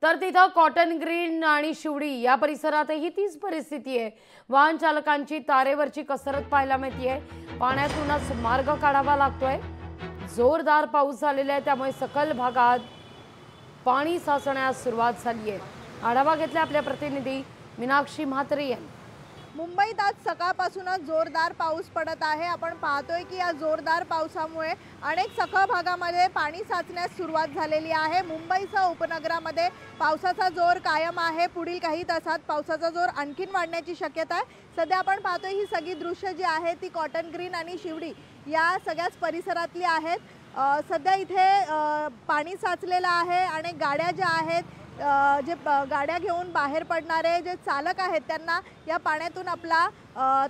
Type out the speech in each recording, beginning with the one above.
तर तिथं cotton green आणि शिवडी या परिसरातही तीच परिस्थिती आहे। वाहन चालकांची तारेवरची कसरत पाहायला मिळते। पाण्यातूनच मार्ग काढावा लागतोय। जोरदार पाऊस झालेला आहे, त्यामुळे सकल भागात पाणी साचण्यास सुरुवात झाली आहे। आढावा घेतला आपल्या प्रतिनिधी मीनाक्षी म्हात्रे यांनी। मुंबईत आज सकाळपासूनच जोरदार पाऊस पडत आहे। आपण पाहतोय की या जोरदार पावसामुळे अनेक सखल भागामध्ये पाणी साचण्यास सुरुवात झालेली आहे। मुंबईसह उपनगरामध्ये पावसाचा जोर कायम आहे। पुढील काही तासात पावसाचा जोर आणखीन वाढण्याची शक्यता आहे। सध्या आपण पाहतोय ही सगळी दृश्य जी आहेत ती कॉटन ग्रीन आणि शिवडी या सगळ्याच परिसरातली आहेत। सध्या इथे पाणी साचलेलं आहे। अनेक गाड्या ज्या आहेत जे गाड्या घेऊन बाहेर पडणारे जे चालक आहेत त्यांना या पाण्यातून आपला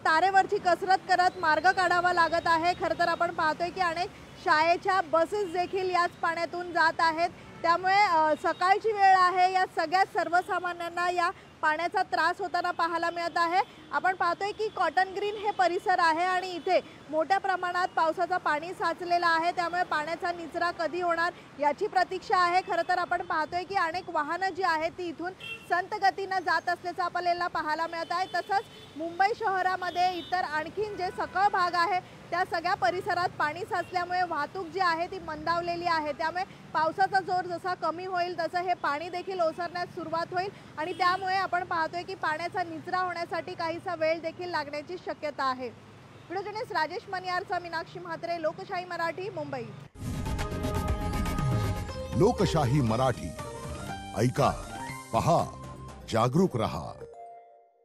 तारेवरची कसरत करत मार्ग काढावा लागत आहे। खरं तर आपण पाहतोय की अनेक शाळेच्या बसेस देखील याच पाण्यातून जात आहेत। त्यामुळे सकाळची वेळ आहे, या सगळ्या सर्वसामान्यांना या पाण्याचा त्रास होताना पाहायला मिळत आहे। आपण पाहतोय की कॉटन ग्रीन हे परिसर आहे आणि इथे मोठ्या प्रमाणात पावसाचं पाणी साचलेलं आहे। त्यामुळे पाण्याचा निचरा कधी होणार याची प्रतीक्षा आहे। खरं तर आपण पाहतोय की अनेक वाहनं जी आहेत ती इथून संत गतीने जात असल्याचं आपल्याला पाहायला मिळत आहे। तसंच मुंबई शहरामध्ये इतर आणखीन जे सखल भाग आहे त्या सगळ्या परिसरात पाणी साचल्यामुळे वाहतूक जी आहे ती मंदावलेली आहे। त्यामुळे पावसाचा जोर जसा कमी होईल तसं हे पाणी देखील ओसरण्यास सुरुवात होईल आणि त्यामुळे आपण पाहतोय की पाण्याचा निचरा होण्यासाठी काहीसा वेळ देखील लागण्याची शक्यता आहे। व्हिडिओ जर्नलिस्ट राजेश मनियारचा मीनाक्षी म्हात्रे, लोकशाही मराठी, मुंबई। लोकशाही मराठी ऐका, पहा, जागरूक रहा।